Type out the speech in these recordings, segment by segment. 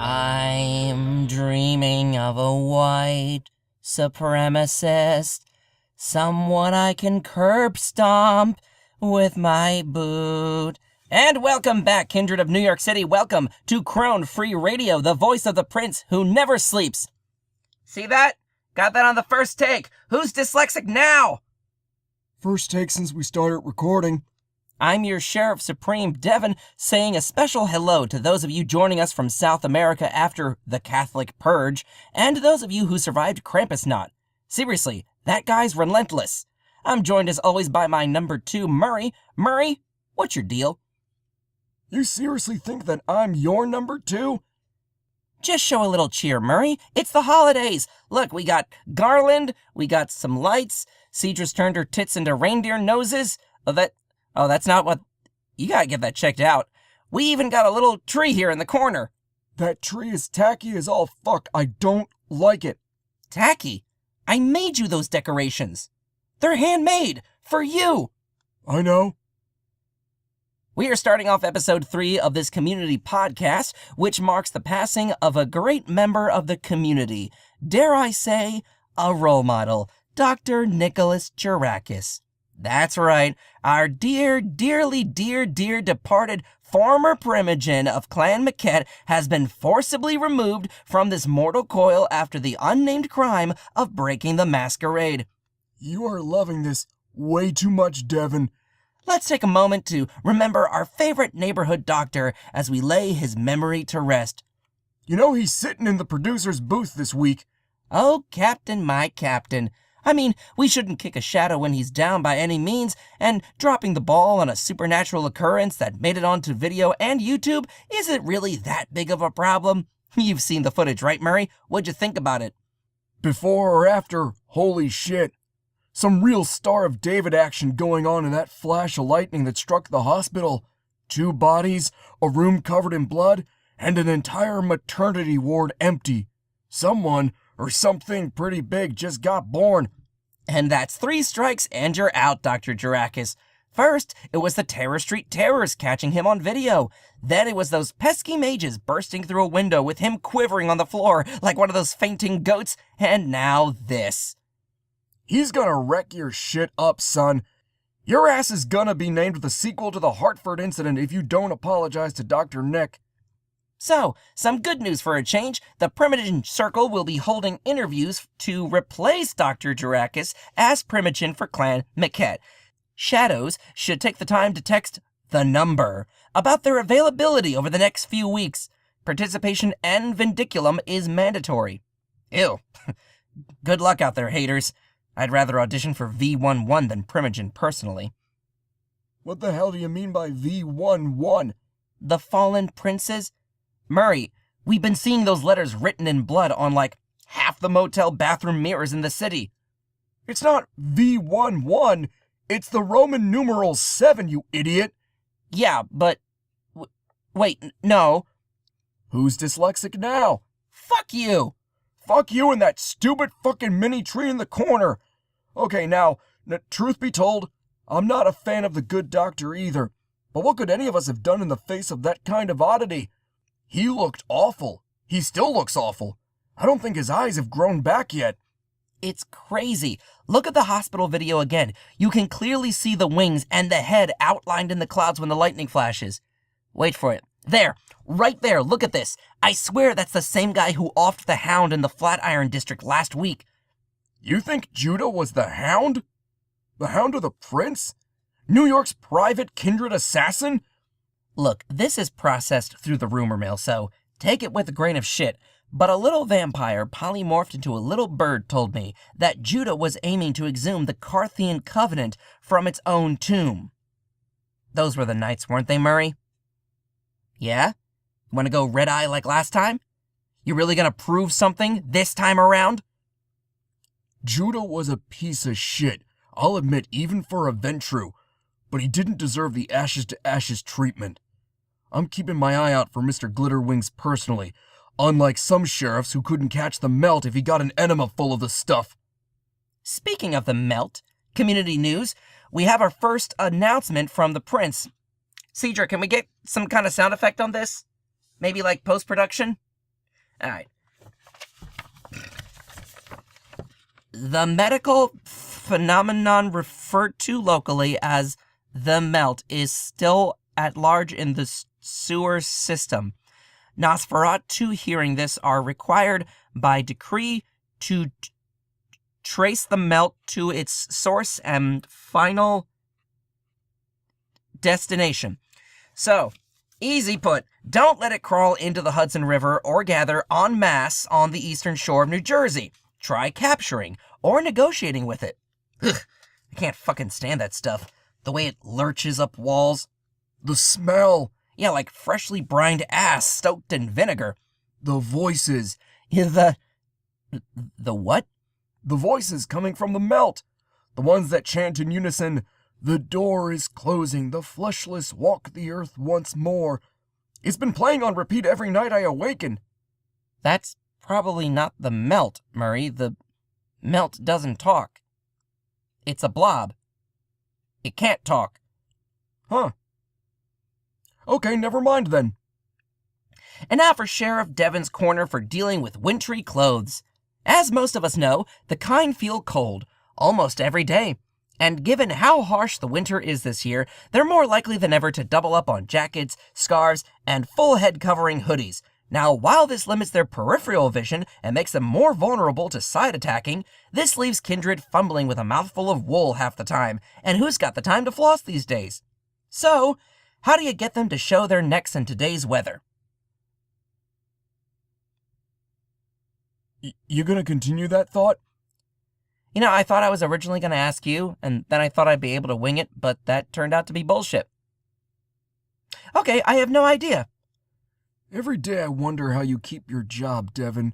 I'm dreaming of a white supremacist, someone I can curb stomp with my boot. And welcome back, Kindred of New York City. Welcome to Crone Free Radio, the voice of the prince who never sleeps. See that? Got that on the first take. Who's dyslexic now? First take since we started recording. I'm your Sheriff Supreme, Devon, saying a special hello to those of you joining us from South America after the Catholic Purge, and those of you who survived Krampusnacht. Seriously, that guy's relentless. I'm joined as always by my number 2, Murray. Murray, what's your deal? You seriously think that I'm your number 2? Just show a little cheer, Murray. It's the holidays. Look, we got garland, we got some lights. Cedra's turned her tits into reindeer noses. That's not what... You gotta get that checked out. We even got a little tree here in the corner. That tree is tacky as all fuck. I don't like it. Tacky? I made you those decorations. They're handmade. For you. I know. We are starting off episode 3 of this community podcast, which marks the passing of a great member of the community. Dare I say, a role model. Dr. Nicholas Gerakis. That's right, our dearly departed former primogen of Clan Maquette has been forcibly removed from this mortal coil after the unnamed crime of breaking the masquerade. You are loving this way too much, Devon. Let's take a moment to remember our favorite neighborhood doctor as we lay his memory to rest. You know he's sitting in the producer's booth this week. Oh, Captain, my Captain. I mean, we shouldn't kick a shadow when he's down by any means, and dropping the ball on a supernatural occurrence that made it onto video and YouTube isn't really that big of a problem. You've seen the footage, right, Murray? What'd you think about it? Before or after, holy shit. Some real Star of David action going on in that flash of lightning that struck the hospital. 2 bodies, a room covered in blood, and an entire maternity ward empty. Someone or something pretty big just got born. And that's 3 strikes and you're out, Dr. Gerakis. First, it was the Terror Street Terrors catching him on video. Then it was those pesky mages bursting through a window with him quivering on the floor like one of those fainting goats. And now this. He's gonna wreck your shit up, son. Your ass is gonna be named the sequel to the Hartford incident if you don't apologize to Dr. Nick. So, some good news for a change. The Primogen Circle will be holding interviews to replace Dr. Gerakis as Primogen for Clan Maquette. Shadows should take the time to text the number about their availability over the next few weeks. Participation and Vindiculum is mandatory. Ew. Good luck out there, haters. I'd rather audition for V11 than Primogen personally. What the hell do you mean by V11? The Fallen Princes? Murray, we've been seeing those letters written in blood on like half the motel bathroom mirrors in the city. It's not V11, it's the Roman numeral 7, you idiot. Yeah, but... wait, no. Who's dyslexic now? Fuck you! Fuck you and that stupid fucking mini tree in the corner. Okay, now, truth be told, I'm not a fan of the good doctor either. But what could any of us have done in the face of that kind of oddity? He looked awful. He still looks awful. I don't think his eyes have grown back yet. It's crazy. Look at the hospital video again. You can clearly see the wings and the head outlined in the clouds when the lightning flashes. Wait for it. There. Right there. Look at this. I swear that's the same guy who offed the Hound in the Flatiron District last week. You think Judah was the Hound? The Hound of the Prince? New York's private Kindred assassin? Look, this is processed through the rumor mill, so take it with a grain of shit. But a little vampire polymorphed into a little bird told me that Judah was aiming to exhume the Carthian Covenant from its own tomb. Those were the nights, weren't they, Murray? Yeah? Want to go red-eye like last time? You really gonna prove something this time around? Judah was a piece of shit, I'll admit, even for a Ventru, but he didn't deserve the ashes-to-ashes treatment. I'm keeping my eye out for Mr. Glitterwings personally, unlike some sheriffs who couldn't catch the melt if he got an enema full of the stuff. Speaking of the melt, community news, we have our first announcement from the prince. Cedra, can we get some kind of sound effect on this? Maybe like post-production? Alright. The medical phenomenon referred to locally as the melt is still at large in the sewer system. Nosferatu hearing this are required by decree to trace the melt to its source and final destination. So, easy put, don't let it crawl into the Hudson River or gather en masse on the eastern shore of New Jersey. Try capturing or negotiating with it. Ugh, I can't fucking stand that stuff. The way it lurches up walls. The smell. Yeah, like freshly brined ass soaked in vinegar. The voices. Yeah, the what? The voices coming from the melt. The ones that chant in unison, "The door is closing, the fleshless walk the earth once more." It's been playing on repeat every night I awaken. That's probably not the melt, Murray. The melt doesn't talk. It's a blob. It can't talk. Huh. Okay, never mind then. And now for Sheriff Devon's corner for dealing with wintry clothes. As most of us know, the kind feel cold almost every day. And given how harsh the winter is this year, they're more likely than ever to double up on jackets, scarves, and full head covering hoodies. Now, while this limits their peripheral vision and makes them more vulnerable to side attacking, this leaves Kindred fumbling with a mouthful of wool half the time, and who's got the time to floss these days? So, how do you get them to show their necks in today's weather? You gonna continue that thought? You know, I thought I was originally going to ask you, and then I thought I'd be able to wing it, but that turned out to be bullshit. Okay, I have no idea. Every day I wonder how you keep your job, Devon.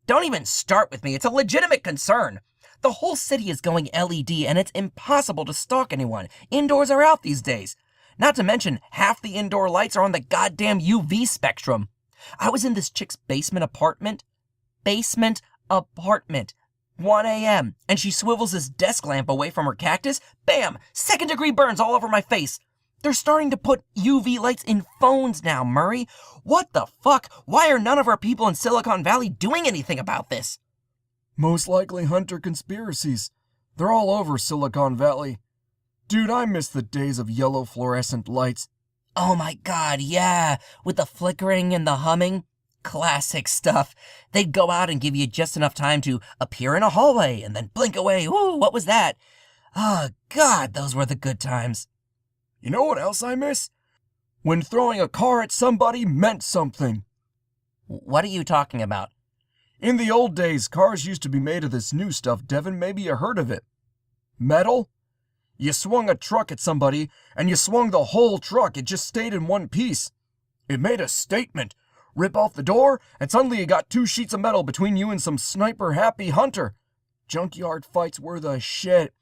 Don't even start with me. It's a legitimate concern. The whole city is going LED, and it's impossible to stalk anyone. Indoors are out these days. Not to mention, half the indoor lights are on the goddamn UV spectrum. I was in this chick's basement apartment. 1 a.m., and she swivels this desk lamp away from her cactus. Bam! Second-degree burns all over my face. They're starting to put UV lights in phones now, Murray. What the fuck? Why are none of our people in Silicon Valley doing anything about this? Most likely hunter conspiracies. They're all over Silicon Valley. Dude, I miss the days of yellow fluorescent lights. Oh my god, yeah, with the flickering and the humming. Classic stuff. They'd go out and give you just enough time to appear in a hallway and then blink away. Ooh, what was that? Oh god, those were the good times. You know what else I miss? When throwing a car at somebody meant something. What are you talking about? In the old days, cars used to be made of this new stuff, Devon. Maybe you heard of it. Metal? You swung a truck at somebody, and you swung the whole truck. It just stayed in one piece. It made a statement. Rip off the door, and suddenly you got 2 sheets of metal between you and some sniper-happy hunter. Junkyard fights were the shit.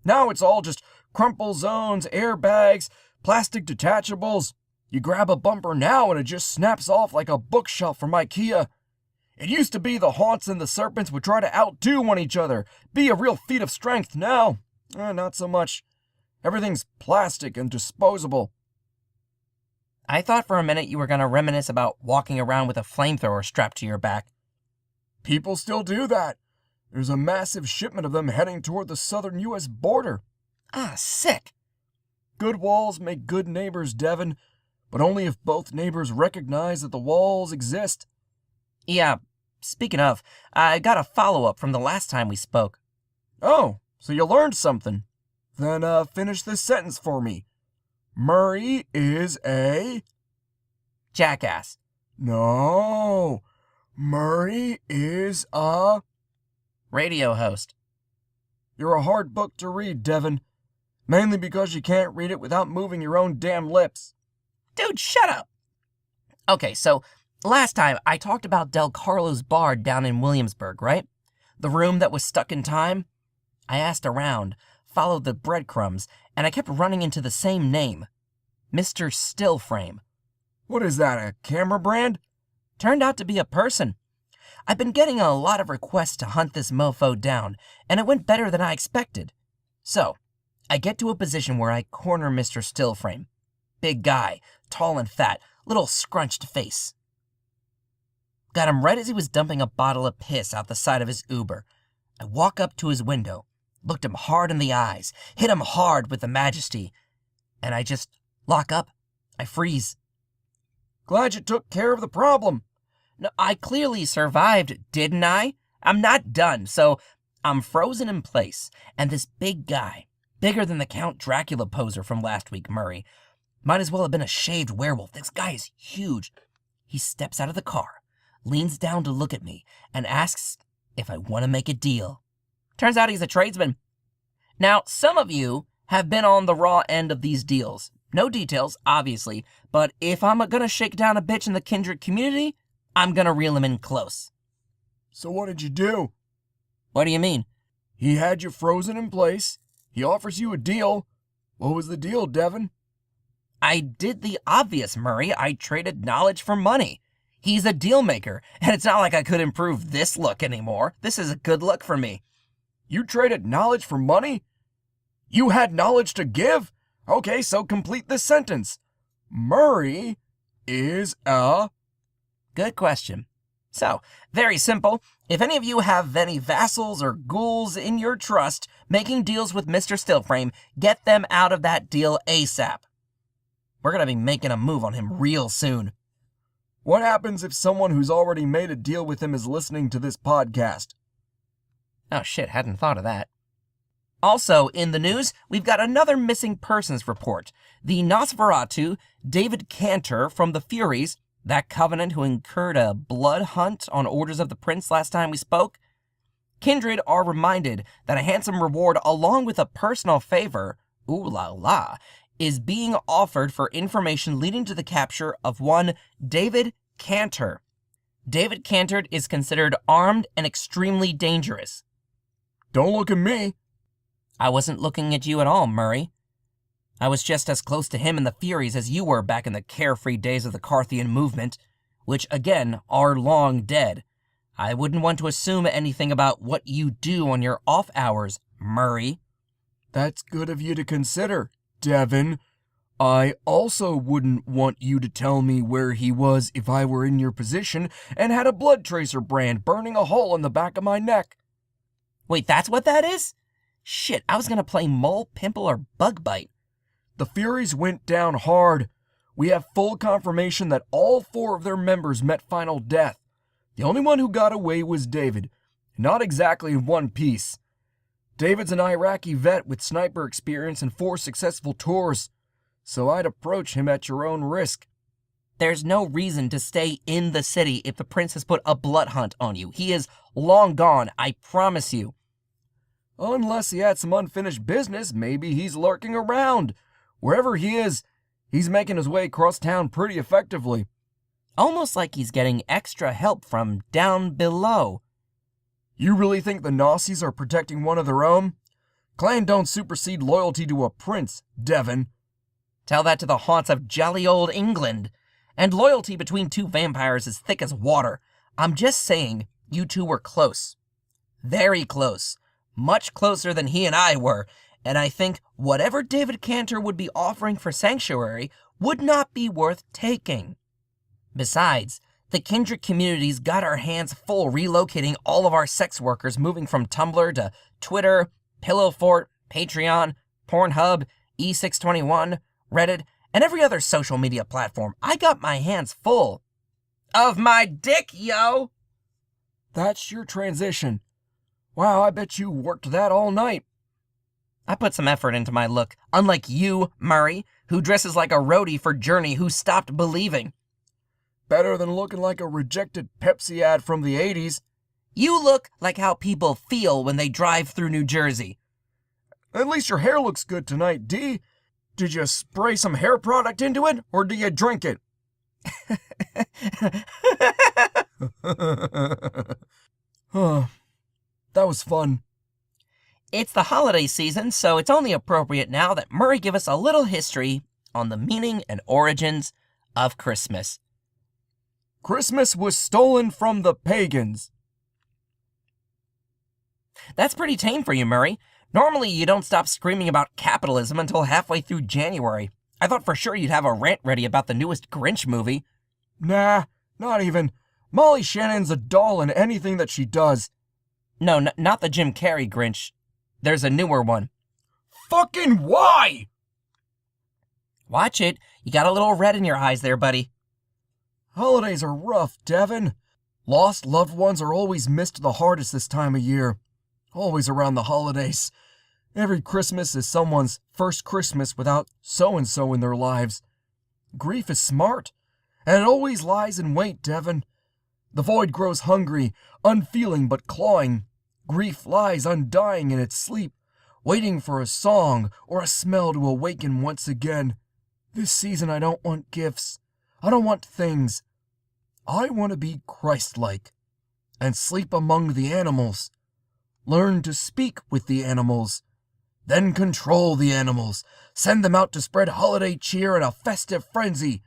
Now it's all just crumple zones, airbags, plastic detachables. You grab a bumper now and it just snaps off like a bookshelf from IKEA. It used to be the haunts and the serpents would try to outdo one each other, be a real feat of strength. Now, not so much. Everything's plastic and disposable. I thought for a minute you were going to reminisce about walking around with a flamethrower strapped to your back. People still do that. There's a massive shipment of them heading toward the southern U.S. border. Ah, sick. Good walls make good neighbors, Devon, but only if both neighbors recognize that the walls exist. Yeah, speaking of, I got a follow-up from the last time we spoke. Oh, so you learned something. Then finish this sentence for me. Murray is a... jackass. No. Murray is a... radio host. You're a hard book to read, Devon. Mainly because you can't read it without moving your own damn lips. Dude, shut up! Okay, so last time I talked about Del Carlo's bar down in Williamsburg, right? The room that was stuck in time? I asked around, followed the breadcrumbs, and I kept running into the same name. Mr. Stillframe. What is that, a camera brand? Turned out to be a person. I've been getting a lot of requests to hunt this mofo down, and it went better than I expected. So, I get to a position where I corner Mr. Stillframe. Big guy, tall and fat, little scrunched face. Got him right as he was dumping a bottle of piss out the side of his Uber. I walk up to his window, looked him hard in the eyes, hit him hard with the majesty, and I just lock up. I freeze. Glad you took care of the problem. No, I clearly survived, didn't I? I'm not done, so I'm frozen in place, and this big guy, bigger than the Count Dracula poser from last week, Murray, might as well have been a shaved werewolf. This guy is huge. He steps out of the car, leans down to look at me, and asks if I want to make a deal. Turns out he's a tradesman. Now, some of you have been on the raw end of these deals. No details, obviously, but if I'm gonna shake down a bitch in the Kindred community, I'm gonna reel him in close. So what did you do? What do you mean? He had you frozen in place. He offers you a deal. What was the deal, Devon? I did the obvious, Murray. I traded knowledge for money. He's a deal maker, and it's not like I could improve this look anymore. This is a good look for me. You traded knowledge for money? You had knowledge to give? Okay, so complete this sentence. Murray is a... Good question. So, very simple. If any of you have any vassals or ghouls in your trust making deals with Mr. Stillframe, get them out of that deal ASAP. We're gonna be making a move on him real soon. What happens if someone who's already made a deal with him is listening to this podcast? Oh shit, hadn't thought of that. Also, in the news, we've got another missing persons report. The Nosferatu, David Cantor from the Furies, that covenant who incurred a blood hunt on orders of the prince last time we spoke. Kindred are reminded that a handsome reward along with a personal favor, ooh la la, is being offered for information leading to the capture of one David Cantor. David Cantor is considered armed and extremely dangerous. Don't look at me. I wasn't looking at you at all, Murray. I was just as close to him and the Furies as you were back in the carefree days of the Carthian movement, which, again, are long dead. I wouldn't want to assume anything about what you do on your off hours, Murray. That's good of you to consider, Devon. I also wouldn't want you to tell me where he was if I were in your position and had a blood tracer brand burning a hole in the back of my neck. Wait, that's what that is? Shit, I was gonna play mole, pimple, or bug bite. The Furies went down hard. We have full confirmation that all 4 of their members met final death. The only one who got away was David. Not exactly in one piece. David's an Iraqi vet with sniper experience and 4 successful tours, so I'd approach him at your own risk. There's no reason to stay in the city if the prince has put a blood hunt on you. He is long gone, I promise you. Unless he had some unfinished business, maybe he's lurking around. Wherever he is, he's making his way across town pretty effectively. Almost like he's getting extra help from down below. You really think the Nazis are protecting one of their own? Clan don't supersede loyalty to a prince, Devon. Tell that to the haunts of jolly old England. And loyalty between 2 vampires is thick as water. I'm just saying, you 2 were close. Very close. Much closer than he and I were. And I think whatever David Cantor would be offering for sanctuary would not be worth taking. Besides, the Kindred community's got our hands full relocating all of our sex workers, moving from Tumblr to Twitter, Pillow Fort, Patreon, Pornhub, E621, Reddit, and every other social media platform. I got my hands full of my dick, yo! That's your transition. Wow, I bet you worked that all night. I put some effort into my look, unlike you, Murray, who dresses like a roadie for Journey who stopped believing. Better than looking like a rejected Pepsi ad from the 80s. You look like how people feel when they drive through New Jersey. At least your hair looks good tonight, D. Did you spray some hair product into it, or do you drink it? That was fun. It's the holiday season, so it's only appropriate now that Murray give us a little history on the meaning and origins of Christmas. Christmas was stolen from the pagans. That's pretty tame for you, Murray. Normally, you don't stop screaming about capitalism until halfway through January. I thought for sure you'd have a rant ready about the newest Grinch movie. Nah, not even. Molly Shannon's a doll in anything that she does. No, not the Jim Carrey Grinch. There's a newer one. Fucking why? Watch it. You got a little red in your eyes there, buddy. Holidays are rough, Devon. Lost loved ones are always missed the hardest this time of year. Always around the holidays. Every Christmas is someone's first Christmas without so-and-so in their lives. Grief is smart, and it always lies in wait, Devon. The void grows hungry, unfeeling but clawing. Grief lies undying in its sleep, waiting for a song or a smell to awaken once again. This season I don't want gifts. I don't want things. I want to be Christ-like and sleep among the animals. Learn to speak with the animals. Then control the animals. Send them out to spread holiday cheer and a festive frenzy.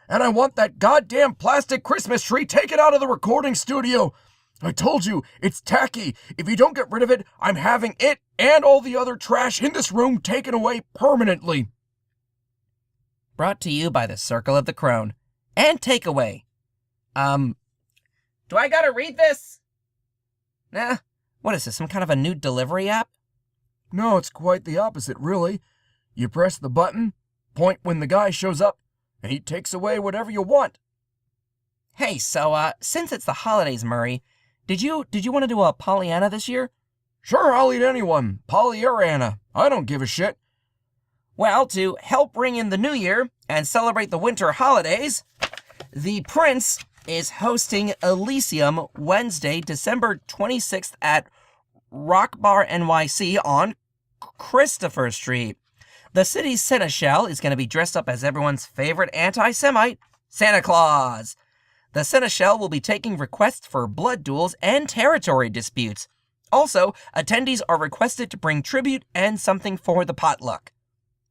And I want that goddamn plastic Christmas tree taken out of the recording studio. I told you, it's tacky. If you don't get rid of it, I'm having it and all the other trash in this room taken away permanently. Brought to you by the Circle of the Crone. And takeaway. Do I gotta read this? Nah. What is this, some kind of a new delivery app? No, it's quite the opposite, really. You press the button, point when the guy shows up, and he takes away whatever you want. Hey, so, since it's the holidays, Murray, did you want to do a Pollyanna this year? Sure, I'll eat anyone, Polly or Anna. I don't give a shit. Well, to help ring in the new year and celebrate the winter holidays, the Prince is hosting Elysium Wednesday, December 26th at Rock Bar NYC on Christopher Street. The city's seneschal is going to be dressed up as everyone's favorite anti-Semite, Santa Claus. The seneschal will be taking requests for blood duels and territory disputes. Also, attendees are requested to bring tribute and something for the potluck.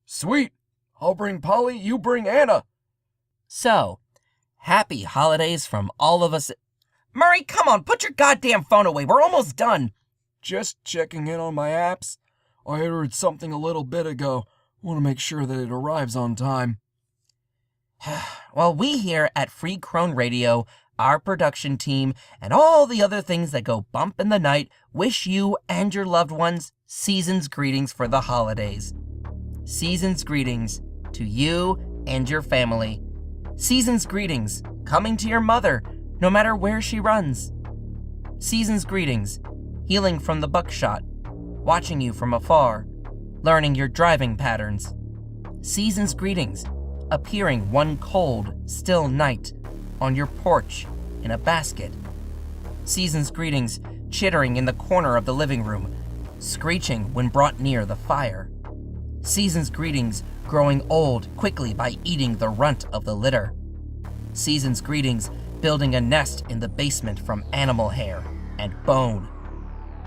Sweet. I'll bring Polly, you bring Anna. So, happy holidays from all of us. Murray, come on, put your goddamn phone away. We're almost done. Just checking in on my apps. I ordered something a little bit ago. Want to make sure that it arrives on time. Well, we here at Free Crone Radio, our production team, and all the other things that go bump in the night wish you and your loved ones season's greetings for the holidays. Season's greetings to you and your family. Season's greetings coming to your mother, no matter where she runs. Season's greetings healing from the buckshot, watching you from afar, learning your driving patterns. Season's greetings appearing one cold, still night on your porch in a basket. Season's greetings chittering in the corner of the living room, screeching when brought near the fire. Season's greetings growing old quickly by eating the runt of the litter. Season's greetings building a nest in the basement from animal hair and bone.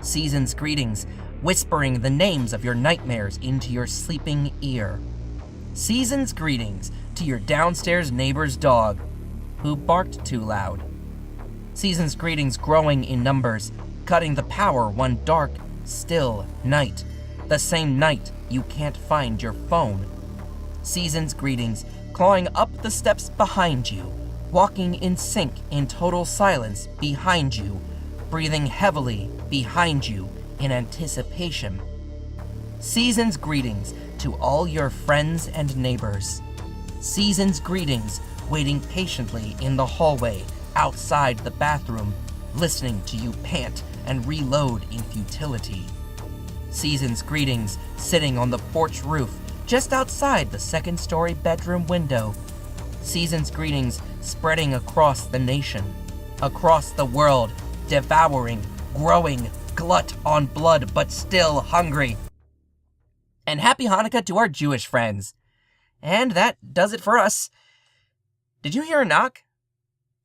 Season's greetings whispering the names of your nightmares into your sleeping ear. Season's greetings to your downstairs neighbor's dog, who barked too loud. Season's greetings growing in numbers, cutting the power one dark, still night, the same night you can't find your phone. Season's greetings clawing up the steps behind you, walking in sync in total silence behind you, breathing heavily behind you in anticipation. Season's greetings to all your friends and neighbors. Season's greetings waiting patiently in the hallway outside the bathroom, listening to you pant and reload in futility. Season's greetings sitting on the porch roof just outside the second-story bedroom window. Season's greetings spreading across the nation, across the world, devouring, growing, glut on blood but still hungry. And happy Hanukkah to our Jewish friends. And that does it for us. Did you hear a knock?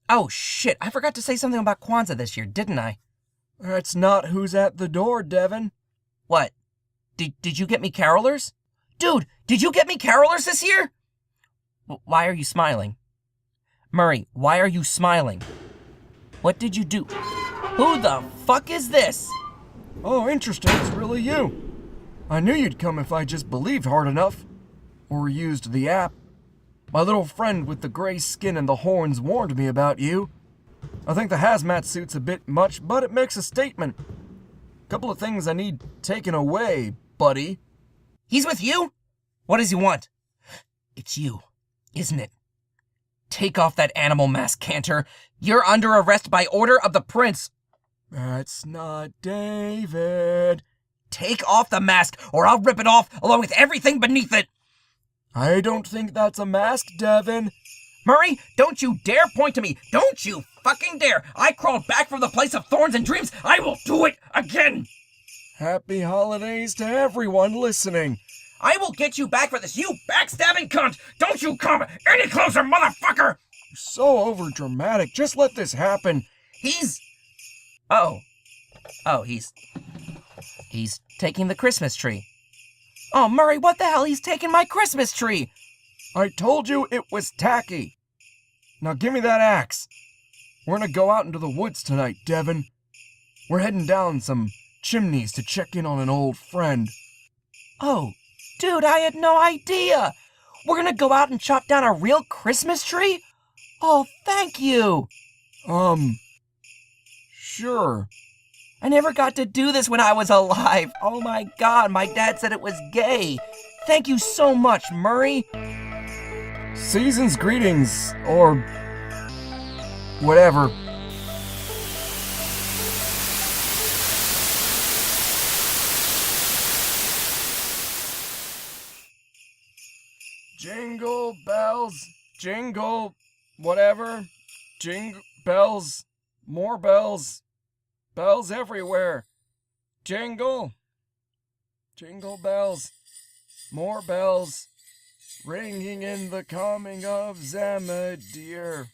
Oh shit, I forgot to say something about Kwanzaa this year, didn't I? That's not who's at the door, Devon. What? Did you get me carolers? Dude, did you get me carolers this year? Why are you smiling? Murray, why are you smiling? What did you do? Who the fuck is this? Oh, interesting, it's really you. I knew you'd come if I just believed hard enough. Or used the app. My little friend with the gray skin and the horns warned me about you. I think the hazmat suit's a bit much, but it makes a statement. Couple of things I need taken away, buddy. He's with you? What does he want? It's you, isn't it? Take off that animal mask, Cantor. You're under arrest by order of the prince. That's not David. Take off the mask, or I'll rip it off along with everything beneath it. I don't think that's a mask, Devon. Murray, don't you dare point to me. Don't you fucking dare. I crawled back from the place of thorns and dreams. I will do it again. Happy holidays to everyone listening. I will get you back for this, you backstabbing cunt. Don't you come any closer, motherfucker. You're so overdramatic. Just let this happen. He's taking the Christmas tree. Oh, Murray, what the hell? He's taking my Christmas tree. I told you it was tacky. Now give me that axe. We're gonna go out into the woods tonight, Devon. We're heading down some chimneys to check in on an old friend. Oh, dude, I had no idea. We're gonna go out and chop down a real Christmas tree? Oh, thank you. Sure. I never got to do this when I was alive. Oh my God, my dad said it was gay. Thank you so much, Murray. Season's greetings, or whatever. Jingle bells, jingle, whatever. Jingle bells, more bells, bells everywhere. Jingle, jingle bells, more bells, ringing in the coming of Zamadir.